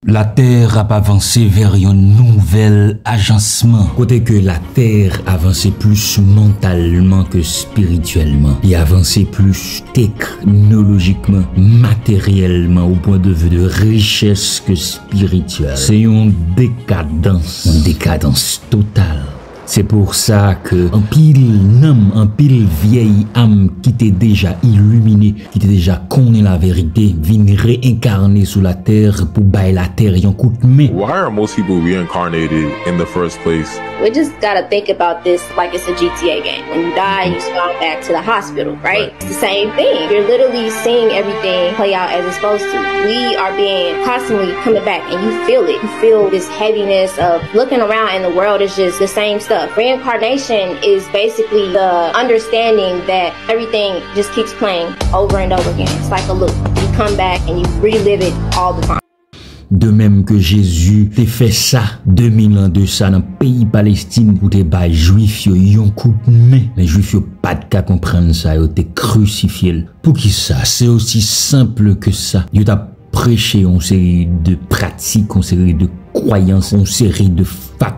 La terre a avancé vers un nouvel agencement. Côté que la terre avançait plus mentalement que spirituellement. Et avançait plus technologiquement, matériellement, au point de vue de richesse que spirituelle. C'est une décadence totale. C'est pour ça que un pile nom, un pile vieille âme qui était déjà illuminée, qui était déjà connaît la vérité, vient réincarner sous la terre pour bailler la terre un coup de main. Why are most people reincarnated in the first place? We just gotta think about this like it's a GTA game. When you die, you spawn back to the hospital, right? It's the same thing. You're literally seeing everything play out as it's supposed to. We are being constantly coming back and you feel it. You feel this heaviness of looking around and the world is just the same stuff. Reincarnation is basically the understanding that everything just keeps playing over and over again. It's like a loop. You come back and you relive it all the time. De même que Jésus t'a fait ça 2000 ans de ça dans le pays Palestine pour te bailler juifs yon coup de main. Les juifs yon pas de cas comprendre ça, yon te crucifié. Pour qui ça? C'est aussi simple que ça. Yon t'a prêché une série de pratiques, une série de croyances, une série de facts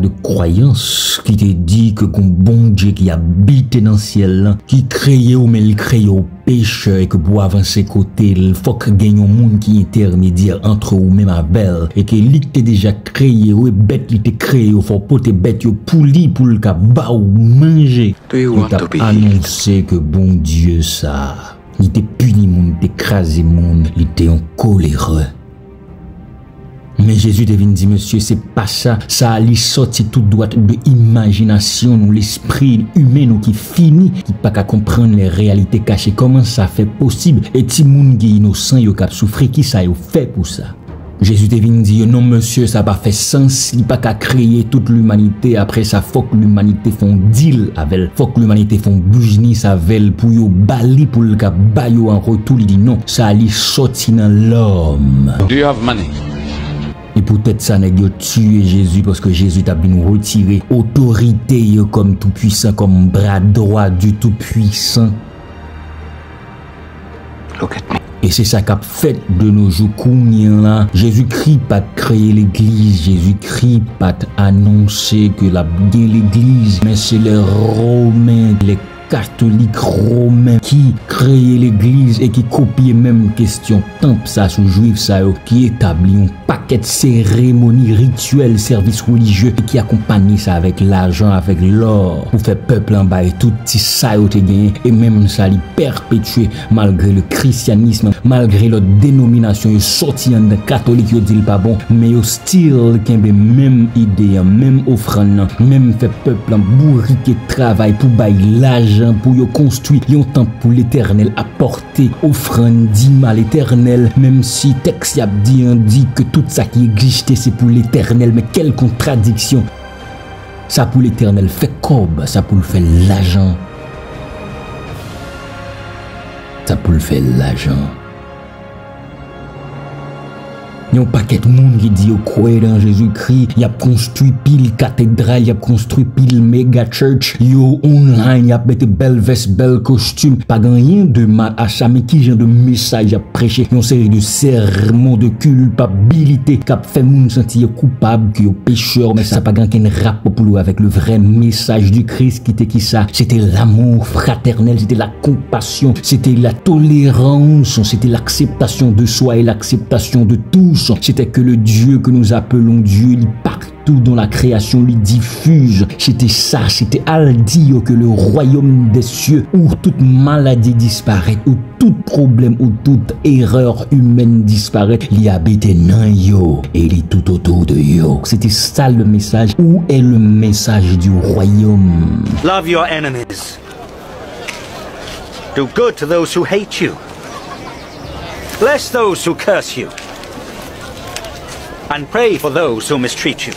de croyances qui te dit que un bon Dieu qui habite dans le ciel, qui crée ou mais il crée au pécheur et que pour avancer côté, il faut que gagne un monde qui intermédiaire entre ou même avec et que lui t'es déjà créé ou bête il t'est créé ou faut poter bête yo pour lui pour le cas ba ou manger. Il t'a annoncé que bon Dieu ça, il t'est puni monde, il t'est écrasé monde, il t'est en colère. Mais Jésus te vient dire, monsieur, c'est pas ça. Ça a sorti tout droit de imagination, l'esprit humain qui finit, qui pas qu'à comprendre les réalités cachées. Comment ça fait possible? Et ti moun qui innocent, yo k'ap souffrir, qui ça yo fait pour ça? Jésus te vient dire, non, monsieur, ça pas fait sens. Il pas qu'à créer toute l'humanité. Après ça, faut que l'humanité font deal avec. Faut que l'humanité font business avec pour yo bali pour le cas bayo en retour. Il dit non, ça a sorti dans l'homme. Do you have money? Et peut-être ça n'a pas tué Jésus parce que Jésus t'a bien retiré autorité comme tout puissant, comme bras droit du tout puissant. Et c'est ça qu'a fait de nos jours là. Jésus-Christ pas créé l'église, Jésus-Christ pas annoncer que la bien l'église, mais c'est les Romains, les catholiques romains qui créaient l'église et qui copiaient même question temple ça sous juif ça qui établit un paquet de cérémonies rituels services religieux et qui accompagnent ça avec l'argent avec l'or pour faire peuple en bas et tout petit ça te gagné et même ça li perpétué malgré le christianisme malgré leur dénomination ils sorti en catholique ils dit pas bon mais ils still kembe même idée même offrande même fait peuple en bourriquer travail pour bailler l'argent pour yo construire un temple pour l'éternel apporter offrande dîme à l'éternel même si texte y a dit que tout ça qui existait c'est pour l'éternel mais quelle contradiction ça pour l'éternel fait cob ça pour le faire l'argent ça pour le faire l'argent. Il y a un paquet de monde qui dit au croire dans Jésus-Christ, il a construit pile cathédrale, il a construit pile méga church, yo online, il a mis de belles vestes, belles costumes, pas rien de mal à ça, mais qui genre de message à prêcher, une série de sermons de culpabilité, qui a fait moun sentir coupable, qui est pécheur, mais ça pas grand qu'un rapport pour lui avec le vrai message du Christ qui était qui ça, c'était l'amour fraternel, c'était la compassion, c'était la tolérance, c'était l'acceptation de soi et l'acceptation de tous. C'était que le Dieu que nous appelons Dieu, il partout dans la création, il diffuse. C'était ça, c'était al dire que le royaume des cieux, où toute maladie disparaît, où tout problème, où toute erreur humaine disparaît, il y habite dans yo et il est tout autour de yo. C'était ça le message. Où est le message du royaume? Love your enemies. Do good to those who hate you. Bless those who curse you. And pray for those who mistreat you.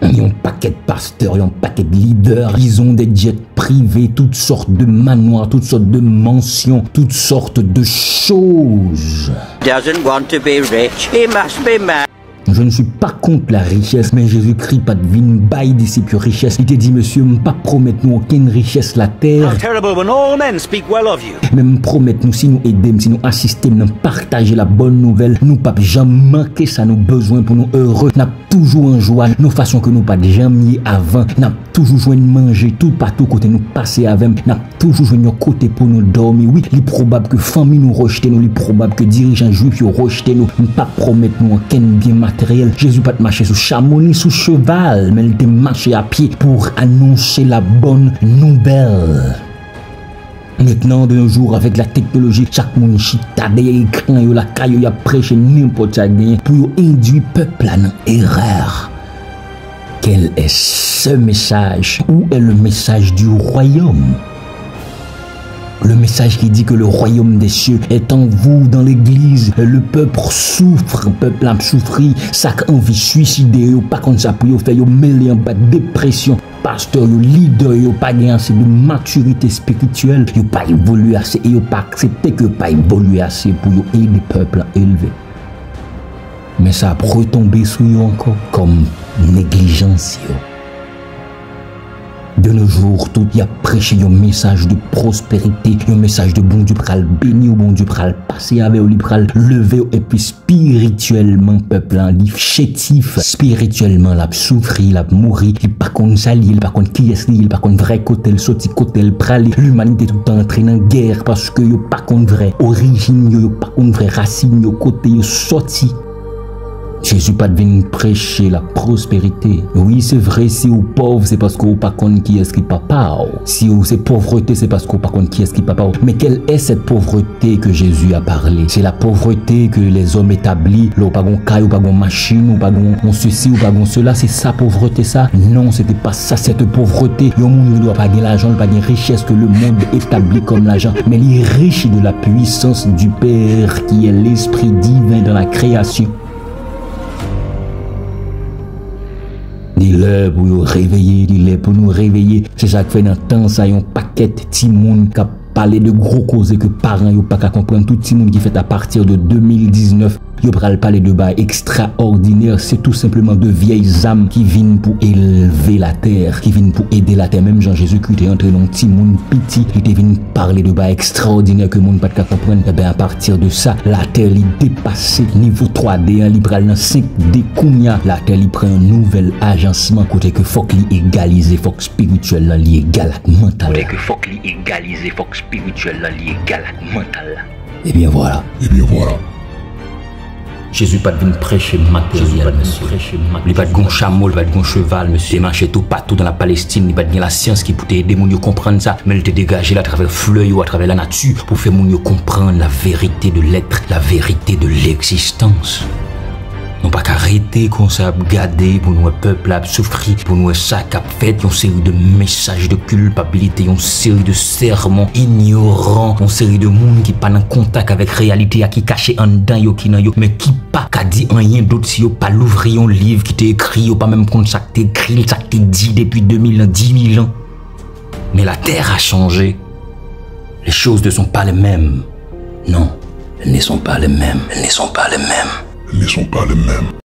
Il y a un paquet de pasteurs, il y a un paquet de leaders, ils ont des jets privés, toutes sortes de manoirs, toutes sortes de mansions, toutes sortes de choses. Doesn't want to be rich, he must be mad. Je ne suis pas contre la richesse, mais Jésus-Christ pas de vin bail disciple richesse. Il te dit, monsieur, pas promettre nous aucune richesse la terre. How terrible when all men speak well of you. Même promettre nous, si nous aidons, si nous assistons, nous partager la bonne nouvelle, nous pas jamais manquer ça, nous besoin pour nous heureux. N'a toujours en joie, nos façons que nous pas jamais avant. N'a toujours joint de manger tout partout côté nous passer avec. N'a toujours joint de côté pour nous dormir. Oui, il est probable que famille nous rejette nous, il est probable que dirigeants juifs rejettent nous. Nous pas promettre nous aucun bien matériel. Jésus pas marcher sur chameau ni sur cheval, mais il te marcher à pied pour annoncer la bonne nouvelle. Maintenant, de nos jours, avec la technologie, chaque monde chita derrière l'écran, il a caillou, il a prêché n'importe quoi pour induire le peuple à une erreur. Quel est ce message? Où est le message du royaume? Le message qui dit que le royaume des cieux est en vous, dans l'église. Le peuple souffre, le peuple a souffri, ça a envie de suicider, pas comme ça pour faire mêler en bas de dépression. Pasteur, le leader, il n'a pas gagné assez de maturité spirituelle, il n'a pas évolué assez, il n'a pas accepté qu'il n'a pas évolué assez pour aider le peuple à élever. Mais ça a retombé sur eux encore comme négligence. De nos jours, tout y a prêché un message de prospérité, un message de bon Dieu pral béni, bon Dieu pral passer avec lui pral lever et puis spirituellement peuple en livre chétif, spirituellement la souffrir, la mourir, il pas contre ça, il pas contre qui est il pas contre vrai côté le sorti côté le pral, l'humanité tout le temps entraîne en guerre parce que yo pas contre vrai origine, yo pas contre vrai racine, yo côté yo sorti. Jésus pas venu prêcher la prospérité. Oui, c'est vrai, si vous pauvre, c'est parce que vous pas contre qui est-ce qui papa. Si vous c'est pauvreté, c'est parce que vous pas contre qui est-ce qui papa. Mais quelle est cette pauvreté que Jésus a parlé? C'est la pauvreté que les hommes établis, là, pas gon caille, ou pas gon machine, ou pas gon ceci, ou pas gon cela, c'est ça pauvreté ça? Non, c'était pas ça, cette pauvreté. Le monde ne doit pas gagner l'argent, pas gagner richesse que le monde établit comme l'argent. Mais il est riche de la puissance du Père qui est l'esprit divin dans la création. Il est pour nous réveiller, il est pour nous réveiller. C'est ça qui fait dans le temps, ça y a un paquet de petits monde qui a parlé de gros causes que parents n'ont pas qu'à comprendre. Tout petit monde qui fait à partir de 2019, ils ont parlé de bail extraordinaire. C'est tout simplement de vieilles âmes qui viennent pour élever la terre, qui viennent pour aider la terre. Même Jean-Jésus-Christ est entré dans un petit monde petit, il est venu parler de bail extraordinaire que le monde n'a pas qu'à comprendre. Et bien à partir de ça, la terre est dépassée. Niveau 3D, il prend dans 5D Kounia. La terre il prend un nouvel agencement. Côté que faut qu'il égaliser, faut que spirituel là, il égal avec mental. Côté que faut qu'il égaliser, faut que spirituel là, il égal avec mental. Et bien voilà. Jésus pas de venir prêcher matériel, monsieur. Il pas de gon chameau, il pas de gon cheval, monsieur. Il marchait tout partout dans la Palestine, il pas de la science qui peut aider moun yo comprendre ça, mais il te dégagé à travers fleuve ou à travers la nature pour faire moun yo comprendre la vérité de l'être, la vérité de l'existence. Non pas qu'arrêter qu'on s'est gardé pour nous peuple à souffrir, pour nous ça qu'a fait une série de messages de culpabilité, une série de sermons ignorants, une série de monde qui pas en contact avec réalité, qui caché en dedans yo qui nan yo, mais qui pas qu'a dit rien d'autre si yo pas l'ouvrir un livre qui t'est écrit, yo pas même compte ça que t'es écrit, ça que t'es dit depuis 2000 ans, 10 000 ans. Mais la terre a changé. Les choses ne sont pas les mêmes. Non, elles ne sont pas les mêmes. Elles ne sont pas les mêmes. Ils ne sont pas les mêmes.